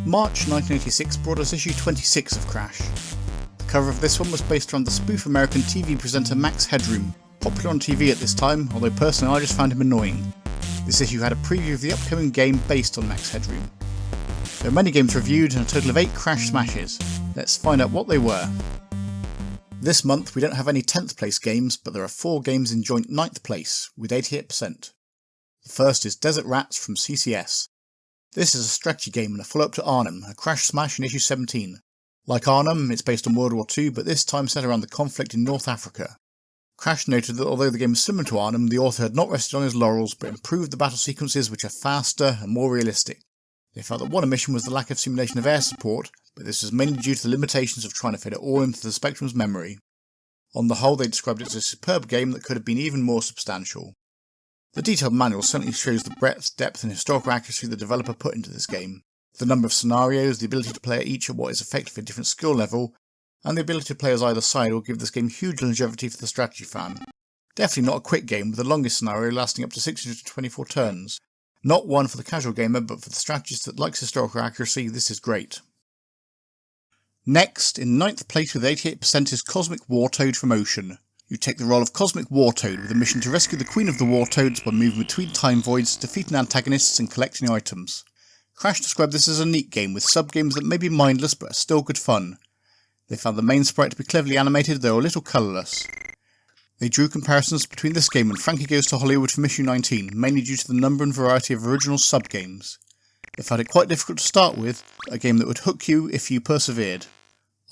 March 1986 brought us issue 26 of Crash. The cover of this one was based around the spoof American TV presenter Max Headroom, popular on TV at this time, although personally I just found him annoying. This issue had a preview of the upcoming game based on Max Headroom. There are many games reviewed and a total of 8 Crash smashes. Let's find out what they were. This month we don't have any 10th place games, but there are 4 games in joint 9th place, with 88%. The first is Desert Rats from CCS. This is a strategy game and a follow-up to Arnhem, a Crash smash in issue 17. Like Arnhem, it's based on World War II, but this time set around the conflict in North Africa. Crash noted that although the game is similar to Arnhem, the author had not rested on his laurels, but improved the battle sequences which are faster and more realistic. They felt that one omission was the lack of simulation of air support, but this was mainly due to the limitations of trying to fit it all into the Spectrum's memory. On the whole, they described it as a superb game that could have been even more substantial. The detailed manual certainly shows the breadth, depth and historical accuracy the developer put into this game. The number of scenarios, the ability to play at each at what is effectively a different skill level, and the ability to play as either side will give this game huge longevity for the strategy fan. Definitely not a quick game, with the longest scenario lasting up to 624 turns. Not one for the casual gamer, but for the strategist that likes historical accuracy, this is great. Next, in 9th place with 88% is Cosmic Wartoad from Ocean. You take the role of Cosmic Wartoad with a mission to rescue the Queen of the Wartoads by moving between time voids, defeating antagonists and collecting items. Crash described this as a neat game with sub-games that may be mindless but are still good fun. They found the main sprite to be cleverly animated, though a little colourless. They drew comparisons between this game and Frankie Goes to Hollywood from issue 19, mainly due to the number and variety of original sub-games. They found it quite difficult to start with, but a game that would hook you if you persevered.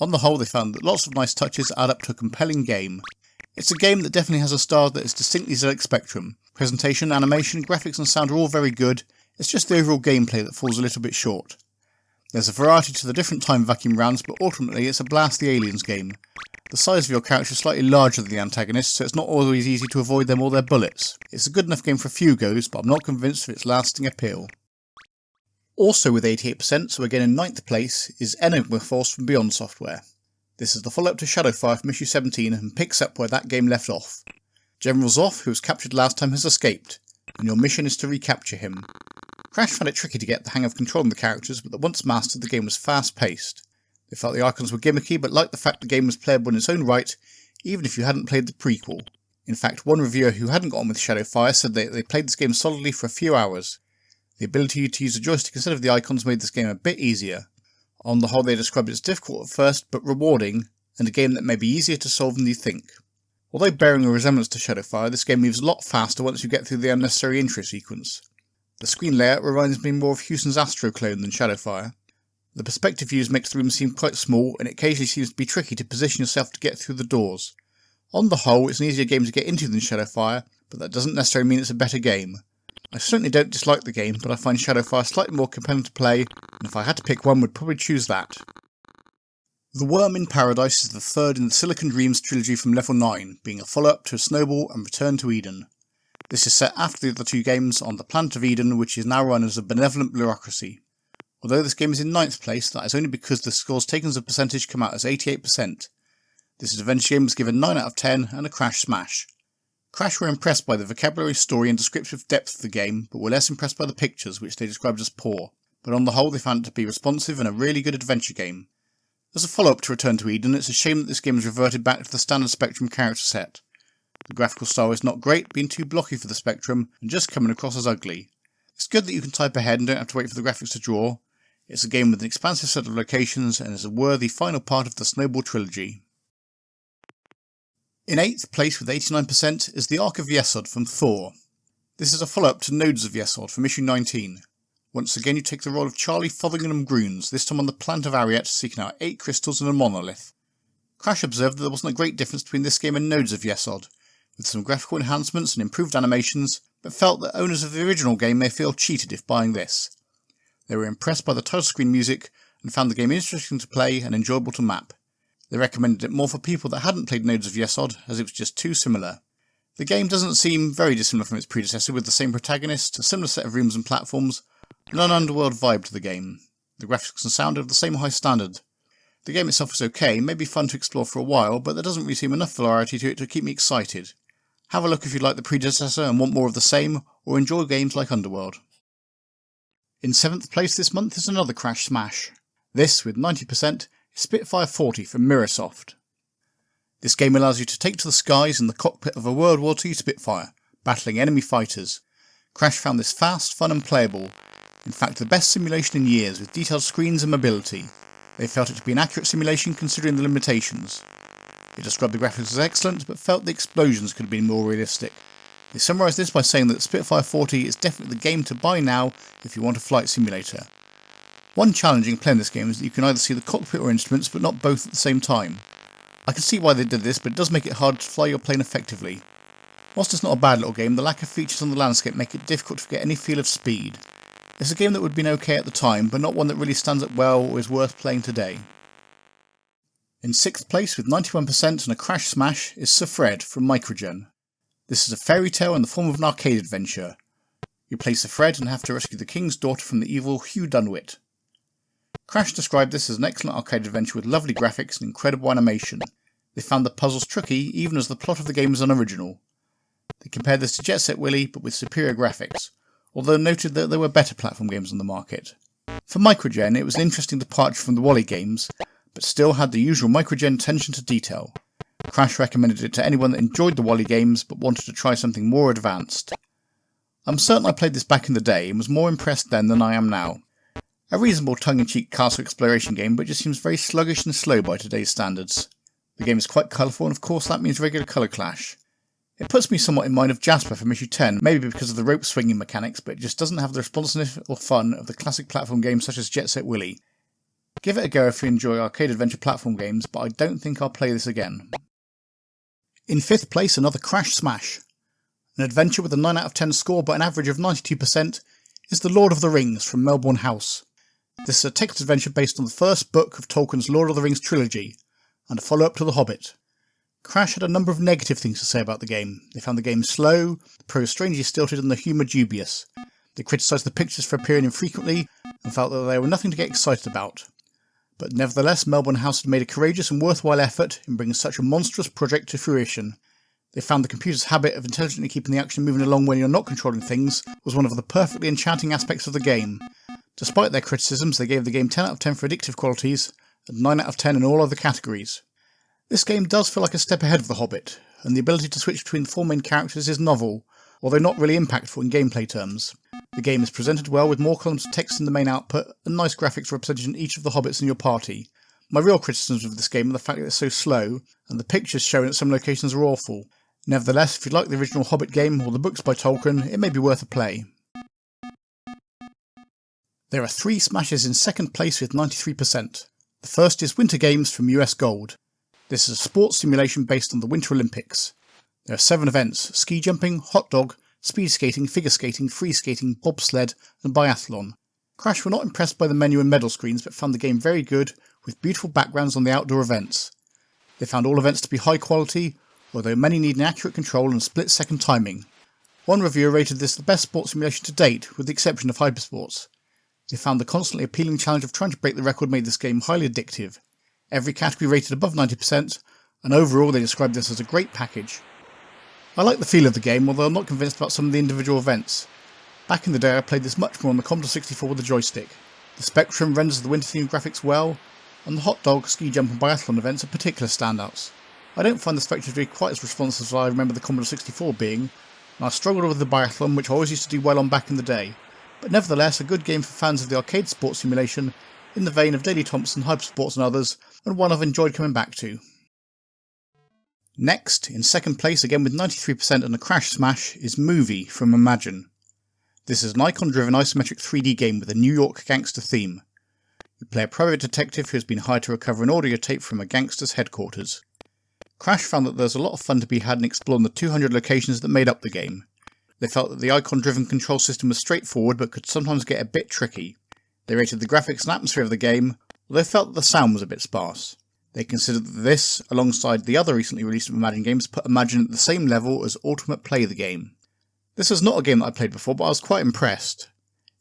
On the whole, they found that lots of nice touches add up to a compelling game. It's a game that definitely has a style that is distinctly ZX Spectrum. Presentation, animation, graphics and sound are all very good, it's just the overall gameplay that falls a little bit short. There's a variety to the different time vacuum rounds, but ultimately it's a Blast the Aliens game. The size of your character is slightly larger than the antagonists, so it's not always easy to avoid them or their bullets. It's a good enough game for a few goes, but I'm not convinced of its lasting appeal. Also with 88%, so again in 9th place, is Enigma Force from Beyond Software. This is the follow-up to Shadowfire from issue 17 and picks up where that game left off. General Zoff, who was captured last time, has escaped, and your mission is to recapture him. Crash found it tricky to get the hang of controlling the characters, but once mastered the game was fast-paced. They felt the icons were gimmicky, but liked the fact the game was playable in its own right, even if you hadn't played the prequel. In fact, one reviewer who hadn't got on with Shadowfire said that they played this game solidly for a few hours. The ability to use a joystick instead of the icons made this game a bit easier. On the whole, they described it as difficult at first, but rewarding, and a game that may be easier to solve than you think. Although bearing a resemblance to Shadowfire, this game moves a lot faster once you get through the unnecessary intro sequence. The screen layout reminds me more of Houston's Astro clone than Shadowfire. The perspective views makes the room seem quite small, and it occasionally seems to be tricky to position yourself to get through the doors. On the whole, it's an easier game to get into than Shadowfire, but that doesn't necessarily mean it's a better game. I certainly don't dislike the game, but I find Shadowfire slightly more compelling to play, and if I had to pick one, would probably choose that. The Worm in Paradise is the third in the Silicon Dreams trilogy from Level 9, being a follow-up to Snowball and Return to Eden. This is set after the other 2 games on the planet of Eden, which is now run as a benevolent bureaucracy. Although this game is in 9th place, that is only because the scores taken as a percentage come out as 88%. This adventure game was given 9 out of 10 and a Crash smash. Crash were impressed by the vocabulary, story and descriptive depth of the game, but were less impressed by the pictures, which they described as poor. But on the whole, they found it to be responsive and a really good adventure game. As a follow-up to Return to Eden, it's a shame that this game has reverted back to the standard Spectrum character set. The graphical style is not great, being too blocky for the Spectrum, and just coming across as ugly. It's good that you can type ahead and don't have to wait for the graphics to draw. It's a game with an expansive set of locations, and is a worthy final part of the Snowball trilogy. In 8th place with 89% is the Ark of Yasod from Thor. This is a follow-up to Nodes of Yasod from issue 19. Once again you take the role of Charlie Fotheringham Groons, this time on the planet of Ariat, seeking out 8 crystals and a monolith. Crash observed that there wasn't a great difference between this game and Nodes of Yasod, with some graphical enhancements and improved animations, but felt that owners of the original game may feel cheated if buying this. They were impressed by the title screen music and found the game interesting to play and enjoyable to map. They recommended it more for people that hadn't played Nodes of Yasod, as it was just too similar. The game doesn't seem very dissimilar from its predecessor, with the same protagonist, a similar set of rooms and platforms, and an underworld vibe to the game. The graphics and sound are of the same high standard. The game itself is okay, may be fun to explore for a while, but there doesn't really seem enough variety to it to keep me excited. Have a look if you like the predecessor and want more of the same, or enjoy games like Underworld. In 7th place this month is another Crash smash. This, with 90%, is Spitfire 40 from Mirasoft. This game allows you to take to the skies in the cockpit of a World War II Spitfire, battling enemy fighters. Crash found this fast, fun and playable. In fact, the best simulation in years with detailed screens and mobility. They felt it to be an accurate simulation considering the limitations. They described the graphics as excellent, but felt the explosions could have been more realistic. They summarised this by saying that Spitfire 40 is definitely the game to buy now if you want a flight simulator. One challenging playing this game is that you can either see the cockpit or instruments, but not both at the same time. I can see why they did this, but it does make it hard to fly your plane effectively. Whilst it's not a bad little game, the lack of features on the landscape make it difficult to get any feel of speed. It's a game that would have been okay at the time, but not one that really stands up well or is worth playing today. In 6th place with 91% and a Crash smash is Sir Fred from Microgen. This is a fairy tale in the form of an arcade adventure. You play Sir Fred and have to rescue the king's daughter from the evil Hugh Dunwit. Crash described this as an excellent arcade adventure with lovely graphics and incredible animation. They found the puzzles tricky even as the plot of the game is unoriginal. They compared this to Jet Set Willy but with superior graphics, although noted that there were better platform games on the market. For Microgen it was an interesting departure from the Wally games, but still had the usual Microgen attention to detail. Crash recommended it to anyone that enjoyed the Wally games but wanted to try something more advanced. I'm certain I played this back in the day and was more impressed then than I am now. A reasonable tongue-in-cheek castle exploration game, but just seems very sluggish and slow by today's standards. The game is quite colourful and of course that means regular colour clash. It puts me somewhat in mind of Jasper from issue 10, maybe because of the rope swinging mechanics, but it just doesn't have the responsiveness or fun of the classic platform games such as Jet Set Willy. Give it a go if you enjoy arcade adventure platform games, but I don't think I'll play this again. In 5th place, another Crash smash. An adventure with a 9 out of 10 score but an average of 92% is The Lord of the Rings from Melbourne House. This is a text adventure based on the first book of Tolkien's Lord of the Rings trilogy, and a follow-up to The Hobbit. Crash had a number of negative things to say about the game. They found the game slow, the prose strangely stilted and the humour dubious. They criticised the pictures for appearing infrequently, and felt that they were nothing to get excited about. But nevertheless, Melbourne House had made a courageous and worthwhile effort in bringing such a monstrous project to fruition. They found the computer's habit of intelligently keeping the action moving along when you're not controlling things was one of the perfectly enchanting aspects of the game. Despite their criticisms, they gave the game 10 out of 10 for addictive qualities, and 9 out of 10 in all other categories. This game does feel like a step ahead of The Hobbit, and the ability to switch between the four main characters is novel, although not really impactful in gameplay terms. The game is presented well with more columns of text in the main output, and nice graphics representing each of the hobbits in your party. My real criticisms of this game are the fact that it's so slow, and the pictures shown at some locations are awful. Nevertheless, if you like the original Hobbit game or the books by Tolkien, it may be worth a play. There are 3 smashes in 2nd place with 93%. The first is Winter Games from US Gold. This is a sports simulation based on the Winter Olympics. There are 7 events: ski jumping, hot dog, speed skating, figure skating, free skating, bobsled and biathlon. Crash were not impressed by the menu and medal screens but found the game very good with beautiful backgrounds on the outdoor events. They found all events to be high quality, although many need an accurate control and split-second timing. One reviewer rated this the best sports simulation to date, with the exception of Hypersports. They found the constantly appealing challenge of trying to break the record made this game highly addictive. Every category rated above 90%, and overall they described this as a great package. I like the feel of the game, although I'm not convinced about some of the individual events. Back in the day I played this much more on the Commodore 64 with a joystick. The Spectrum renders the winter-themed graphics well, and the hot dog, ski jump and biathlon events are particular standouts. I don't find the Spectrum to be quite as responsive as I remember the Commodore 64 being, and I struggled with the biathlon, which I always used to do well on back in the day, but nevertheless a good game for fans of the arcade sports simulation, in the vein of Daley Thompson, Hypersports and others, and one I've enjoyed coming back to. Next, in 2nd place again with 93% and a Crash smash, is Movie from Imagine. This is an icon-driven isometric 3D game with a New York gangster theme. You play a private detective who has been hired to recover an audio tape from a gangster's headquarters. Crash found that there's a lot of fun to be had in exploring the 200 locations that made up the game. They felt that the icon-driven control system was straightforward but could sometimes get a bit tricky. They rated the graphics and atmosphere of the game, although they felt that the sound was a bit sparse. They considered that this, alongside the other recently released Imagine games, put Imagine at the same level as Ultimate Play the game. This was not a game that I played before, but I was quite impressed.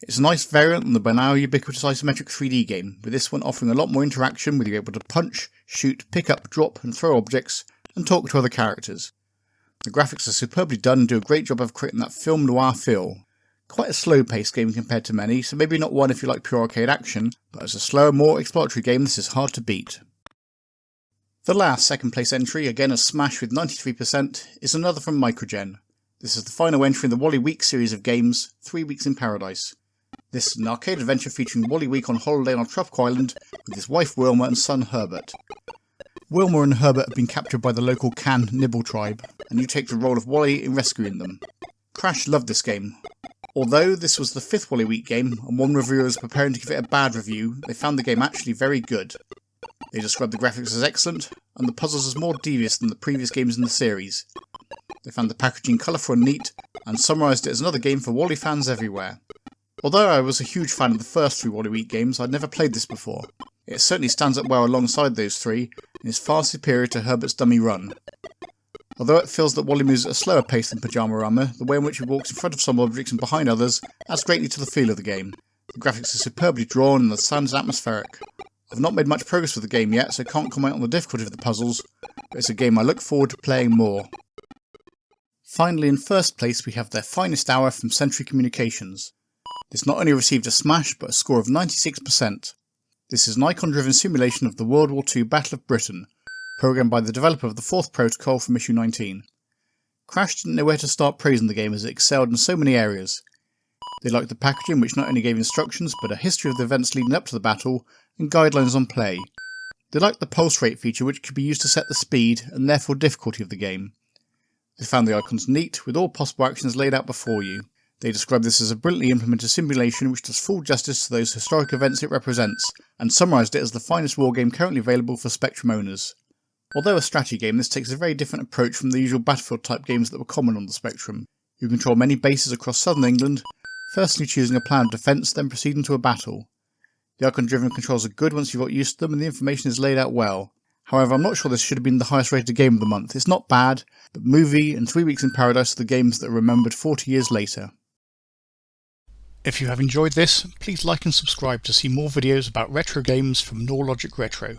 It's a nice variant on the by now ubiquitous isometric 3D game, with this one offering a lot more interaction with you able to punch, shoot, pick up, drop and throw objects, and talk to other characters. The graphics are superbly done and do a great job of creating that film noir feel. Quite a slow-paced game compared to many, so maybe not one if you like pure arcade action, but as a slower, more exploratory game this is hard to beat. The last second place entry, again a smash with 93%, is another from Microgen. This is the final entry in the Wally Week series of games, 3 Weeks in Paradise. This is an arcade adventure featuring Wally Week on holiday on a tropical island with his wife Wilma and son Herbert. Wilma and Herbert have been captured by the local Can Nibble tribe, and you take the role of Wally in rescuing them. Crash loved this game. Although this was the 5th Wally Week game, and one reviewer was preparing to give it a bad review, they found the game actually very good. They described the graphics as excellent, and the puzzles as more devious than the previous games in the series. They found the packaging colourful and neat, and summarised it as another game for Wally fans everywhere. Although I was a huge fan of the first 3 Wally Week games, I'd never played this before. It certainly stands up well alongside those 3, and is far superior to Herbert's dummy run. Although it feels that Wally moves at a slower pace than Pyjamarama, the way in which he walks in front of some objects and behind others adds greatly to the feel of the game. The graphics are superbly drawn and the sounds are atmospheric. I've not made much progress with the game yet, so I can't comment on the difficulty of the puzzles, but it's a game I look forward to playing more. Finally, in first place we have Their Finest Hour from Century Communications. This not only received a smash, but a score of 96%. This is an icon-driven simulation of the World War II Battle of Britain, programmed by the developer of the 4th Protocol from issue 19. Crash didn't know where to start praising the game as it excelled in so many areas. They liked the packaging, which not only gave instructions, but a history of the events leading up to the battle, and guidelines on play. They liked the pulse rate feature, which could be used to set the speed, and therefore difficulty of the game. They found the icons neat, with all possible actions laid out before you. They describe this as a brilliantly implemented simulation which does full justice to those historic events it represents, and summarised it as the finest wargame currently available for Spectrum owners. Although a strategy game, this takes a very different approach from the usual Battlefield type games that were common on the Spectrum. You control many bases across southern England, firstly choosing a plan of defence, then proceeding to a battle. The icon-driven controls are good once you've got used to them and the information is laid out well. However, I'm not sure this should have been the highest rated game of the month. It's not bad, but Movie and 3 Weeks in Paradise are the games that are remembered 40 years later. If you have enjoyed this, please like and subscribe to see more videos about retro games from Norlogic Retro.